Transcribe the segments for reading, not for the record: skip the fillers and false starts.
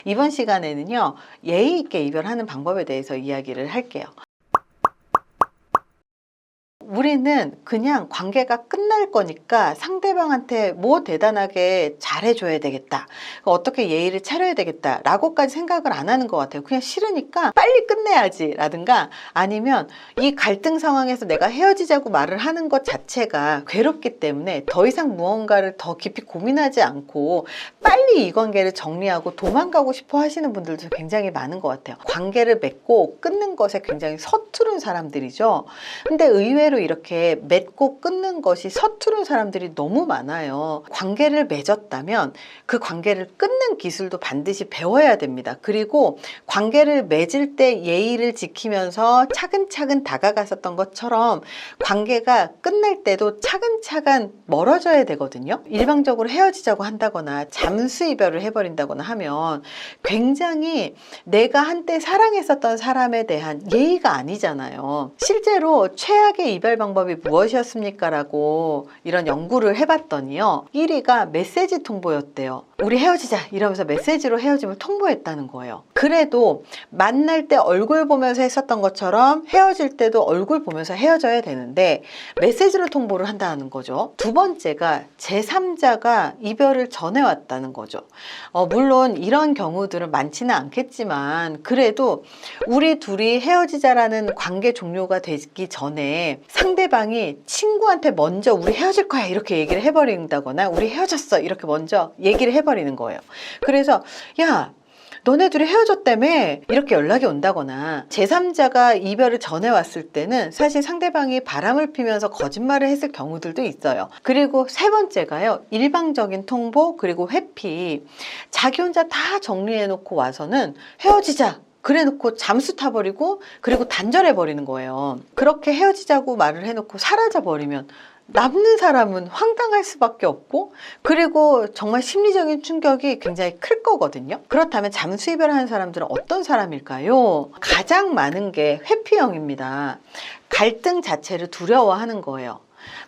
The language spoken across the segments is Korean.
이번 시간에는요, 예의 있게 이별하는 방법에 대해서 이야기를 할게요. 우리는 그냥 관계가 끝날 거니까 상대방한테 뭐 대단하게 잘해줘야 되겠다, 어떻게 예의를 차려야 되겠다 라고까지 생각을 안 하는 것 같아요. 그냥 싫으니까 빨리 끝내야지 라든가, 아니면 이 갈등 상황에서 내가 헤어지자고 말을 하는 것 자체가 괴롭기 때문에 더 이상 무언가를 더 깊이 고민하지 않고 빨리 이 관계를 정리하고 도망가고 싶어 하시는 분들도 굉장히 많은 것 같아요. 관계를 맺고 끊는 것에 굉장히 서투른 사람들이죠. 근데 의외로 이렇게 맺고 끊는 것이 서투른 사람들이 너무 많아요. 관계를 맺었다면 그 관계를 끊는 기술도 반드시 배워야 됩니다. 그리고 관계를 맺을 때 예의를 지키면서 차근차근 다가갔었던 것처럼 관계가 끝날 때도 차근차근 멀어져야 되거든요. 일방적으로 헤어지자고 한다거나 잠수 이별을 해버린다거나 하면 굉장히 내가 한때 사랑했었던 사람에 대한 예의가 아니잖아요. 실제로 최악의 이별 방법이 무엇이었습니까? 라고 이런 연구를 해봤더니요, 1위가 메시지 통보였대요. 우리 헤어지자 이러면서 메시지로 헤어짐을 통보했다는 거예요. 그래도 만날 때 얼굴 보면서 했었던 것처럼 헤어질 때도 얼굴 보면서 헤어져야 되는데 메시지로 통보를 한다는 거죠. 두 번째가 제3자가 이별을 전해왔다는 거죠. 물론 이런 경우들은 많지는 않겠지만 그래도 우리 둘이 헤어지자라는 관계 종료가 되기 전에 상대방이 친구한테 먼저 우리 헤어질 거야 이렇게 얘기를 해버린다거나 우리 헤어졌어 이렇게 먼저 얘기를 해버리는 거예요. 그래서 야, 너네 둘이 헤어졌다며 이렇게 연락이 온다거나, 제3자가 이별을 전해왔을 때는 사실 상대방이 바람을 피면서 거짓말을 했을 경우들도 있어요. 그리고 세 번째가요, 일방적인 통보 그리고 회피. 자기 혼자 다 정리해놓고 와서는 헤어지자 그래 놓고 잠수 타버리고 그리고 단절해버리는 거예요. 그렇게 헤어지자고 말을 해놓고 사라져버리면 남는 사람은 황당할 수밖에 없고, 그리고 정말 심리적인 충격이 굉장히 클 거거든요. 그렇다면 잠수 이별하는 사람들은 어떤 사람일까요? 가장 많은 게 회피형입니다. 갈등 자체를 두려워하는 거예요.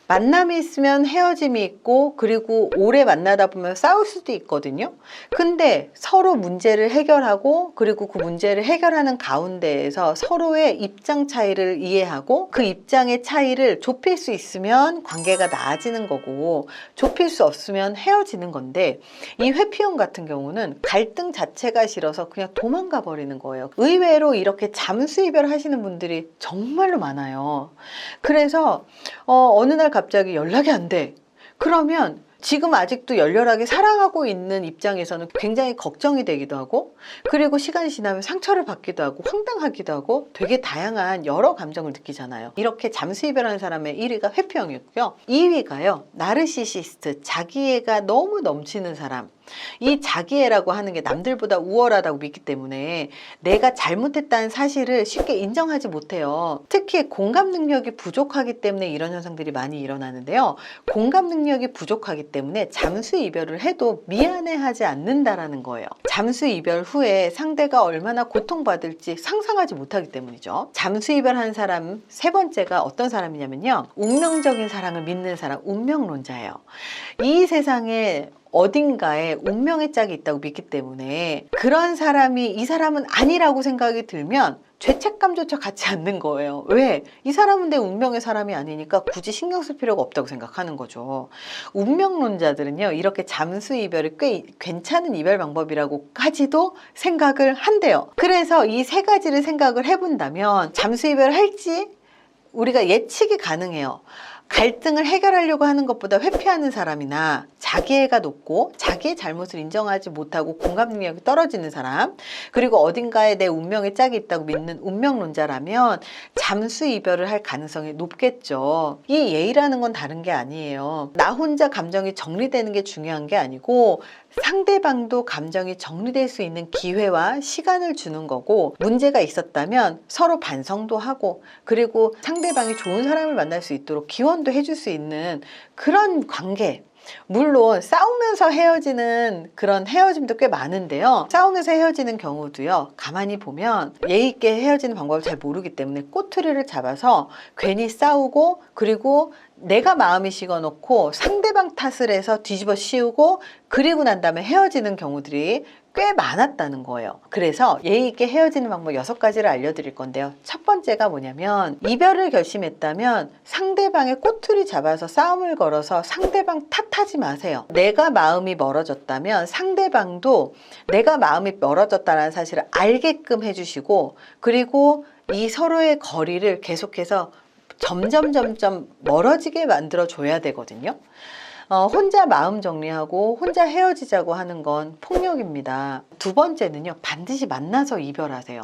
만남이 있으면 헤어짐이 있고 그리고 오래 만나다 보면 싸울 수도 있거든요. 근데 서로 문제를 해결하고 그리고 그 문제를 해결하는 가운데에서 서로의 입장 차이를 이해하고 그 입장의 차이를 좁힐 수 있으면 관계가 나아지는 거고 좁힐 수 없으면 헤어지는 건데, 이 회피형 같은 경우는 갈등 자체가 싫어서 그냥 도망가 버리는 거예요. 의외로 이렇게 잠수 이별하시는 분들이 정말로 많아요. 그래서 어느 날 갑자기 연락이 안 돼. 그러면 지금 아직도 열렬하게 사랑하고 있는 입장에서는 굉장히 걱정이 되기도 하고, 그리고 시간이 지나면 상처를 받기도 하고 황당하기도 하고 되게 다양한 여러 감정을 느끼잖아요. 이렇게 잠수 이별하는 사람의 1위가 회피형이고요. 2위가요, 나르시시스트, 자기애가 너무 넘치는 사람. 이 자기애라고 하는 게 남들보다 우월하다고 믿기 때문에 내가 잘못했다는 사실을 쉽게 인정하지 못해요. 특히 공감 능력이 부족하기 때문에 이런 현상들이 많이 일어나는데요. 공감 능력이 부족하기 때문에 잠수 이별을 해도 미안해하지 않는다라는 거예요. 잠수 이별 후에 상대가 얼마나 고통받을지 상상하지 못하기 때문이죠. 잠수 이별한 사람 세 번째가 어떤 사람이냐면요, 운명적인 사랑을 믿는 사람, 운명론자예요. 이 세상에 어딘가에 운명의 짝이 있다고 믿기 때문에 그런 사람이 이 사람은 아니라고 생각이 들면 죄책감조차 갖지 않는 거예요. 왜? 이 사람은 내 운명의 사람이 아니니까 굳이 신경 쓸 필요가 없다고 생각하는 거죠. 운명론자들은요, 이렇게 잠수 이별이 꽤 괜찮은 이별 방법이라고까지도 생각을 한대요. 그래서 이 세 가지를 생각을 해본다면 잠수 이별을 할지 우리가 예측이 가능해요. 갈등을 해결하려고 하는 것보다 회피하는 사람이나 자기애가 높고 자기의 잘못을 인정하지 못하고 공감 능력이 떨어지는 사람, 그리고 어딘가에 내 운명의 짝이 있다고 믿는 운명론자라면 잠수 이별을 할 가능성이 높겠죠. 이 예의라는 건 다른 게 아니에요. 나 혼자 감정이 정리되는 게 중요한 게 아니고 상대방도 감정이 정리될 수 있는 기회와 시간을 주는 거고, 문제가 있었다면 서로 반성도 하고 그리고 상대방이 좋은 사람을 만날 수 있도록 기원도 해줄 수 있는 그런 관계. 물론 싸우면서 헤어지는 그런 헤어짐도 꽤 많은데요, 싸우면서 헤어지는 경우도요, 가만히 보면 예의 있게 헤어지는 방법을 잘 모르기 때문에 꼬투리를 잡아서 괜히 싸우고 그리고 내가 마음이 식어놓고 상대방 탓을 해서 뒤집어 씌우고 그리고 난 다음에 헤어지는 경우들이 꽤 많았다는 거예요. 그래서 예의 있게 헤어지는 방법 6가지를 알려드릴 건데요. 첫 번째가 뭐냐면, 이별을 결심했다면 상대방의 꼬투리 잡아서 싸움을 걸어서 상대방 탓하지 마세요. 내가 마음이 멀어졌다면 상대방도 내가 마음이 멀어졌다는 사실을 알게끔 해주시고, 그리고 이 서로의 거리를 계속해서 점점 멀어지게 만들어 줘야 되거든요. 혼자 마음 정리하고 혼자 헤어지자고 하는 건 폭력입니다. 두 번째는요, 반드시 만나서 이별하세요.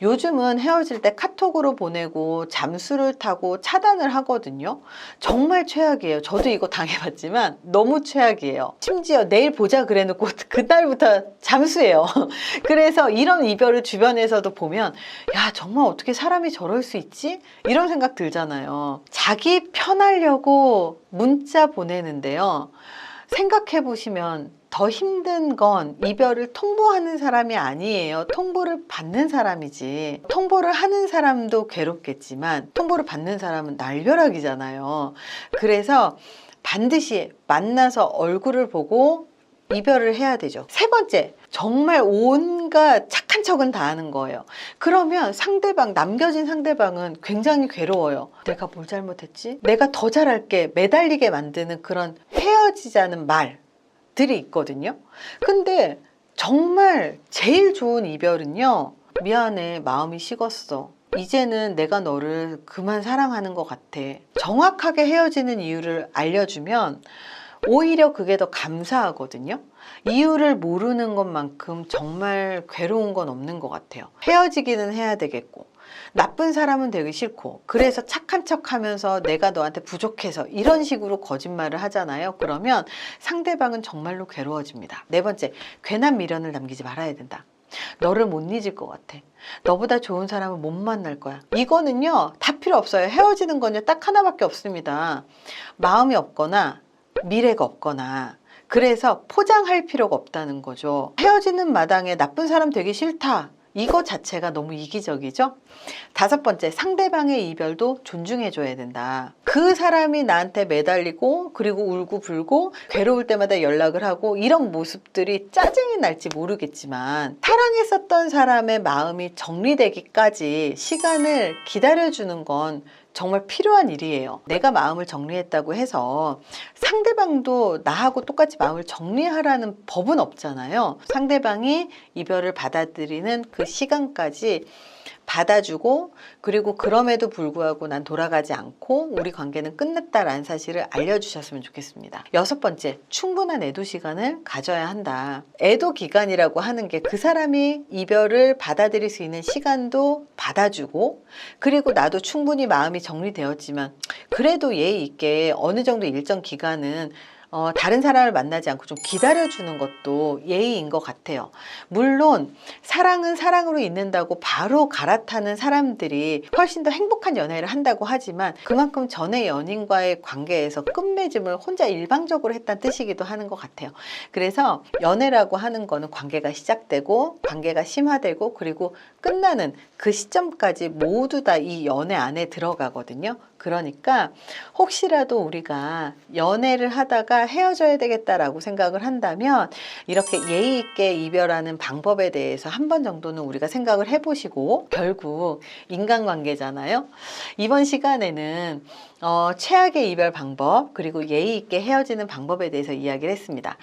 요즘은 헤어질 때 카톡으로 보내고 잠수를 타고 차단을 하거든요. 정말 최악이에요. 저도 이거 당해봤지만 너무 최악이에요. 심지어 내일 보자 그래놓고 그날부터 잠수해요. 그래서 이런 이별을 주변에서도 보면, 야, 정말 어떻게 사람이 저럴 수 있지? 이런 생각 들잖아요. 자기 편하려고 문자 보내는데요, 생각해 보시면 더 힘든 건 이별을 통보하는 사람이 아니에요. 통보를 받는 사람이지. 통보를 하는 사람도 괴롭겠지만 통보를 받는 사람은 날벼락이잖아요. 그래서 반드시 만나서 얼굴을 보고 이별을 해야 되죠. 세 번째, 정말 온갖 착한 척은 다 하는 거예요. 그러면 상대방, 남겨진 상대방은 굉장히 괴로워요. 내가 뭘 잘못했지? 내가 더 잘할게, 매달리게 만드는 그런 헤어지자는 말들이 있거든요. 근데 정말 제일 좋은 이별은요, 미안해, 마음이 식었어, 이제는 내가 너를 그만 사랑하는 것 같아, 정확하게 헤어지는 이유를 알려주면 오히려 그게 더 감사하거든요. 이유를 모르는 것만큼 정말 괴로운 건 없는 것 같아요. 헤어지기는 해야 되겠고, 나쁜 사람은 되기 싫고, 그래서 착한 척 하면서 내가 너한테 부족해서 이런 식으로 거짓말을 하잖아요. 그러면 상대방은 정말로 괴로워집니다. 네 번째, 괜한 미련을 남기지 말아야 된다. 너를 못 잊을 것 같아, 너보다 좋은 사람을 못 만날 거야. 이거는요, 다 필요 없어요. 헤어지는 건요, 딱 하나밖에 없습니다. 마음이 없거나 미래가 없거나. 그래서 포장할 필요가 없다는 거죠. 헤어지는 마당에 나쁜 사람 되기 싫다, 이거 자체가 너무 이기적이죠. 다섯 번째, 상대방의 이별도 존중해줘야 된다. 그 사람이 나한테 매달리고 그리고 울고 불고 괴로울 때마다 연락을 하고 이런 모습들이 짜증이 날지 모르겠지만, 사랑했었던 사람의 마음이 정리되기까지 시간을 기다려주는 건 정말 필요한 일이에요. 내가 마음을 정리했다고 해서 상대방도 나하고 똑같이 마음을 정리하라는 법은 없잖아요. 상대방이 이별을 받아들이는 그 시간까지 받아주고, 그리고 그럼에도 불구하고 난 돌아가지 않고 우리 관계는 끝났다라는 사실을 알려주셨으면 좋겠습니다. 여섯 번째, 충분한 애도 시간을 가져야 한다. 애도 기간이라고 하는 게 그 사람이 이별을 받아들일 수 있는 시간도 받아주고, 그리고 나도 충분히 마음이 정리되었지만 그래도 예의 있게 어느 정도 일정 기간은 다른 사람을 만나지 않고 좀 기다려주는 것도 예의인 것 같아요. 물론 사랑은 사랑으로 있는다고 바로 갈아타는 사람들이 훨씬 더 행복한 연애를 한다고 하지만, 그만큼 전에 연인과의 관계에서 끝맺음을 혼자 일방적으로 했다는 뜻이기도 하는 것 같아요. 그래서 연애라고 하는 거는 관계가 시작되고 관계가 심화되고 그리고 끝나는 그 시점까지 모두 다 이 연애 안에 들어가거든요. 그러니까 혹시라도 우리가 연애를 하다가 헤어져야 되겠다라고 생각을 한다면, 이렇게 예의 있게 이별하는 방법에 대해서 한 번 정도는 우리가 생각을 해보시고, 결국 인간관계잖아요. 이번 시간에는 최악의 이별 방법, 그리고 예의 있게 헤어지는 방법에 대해서 이야기를 했습니다.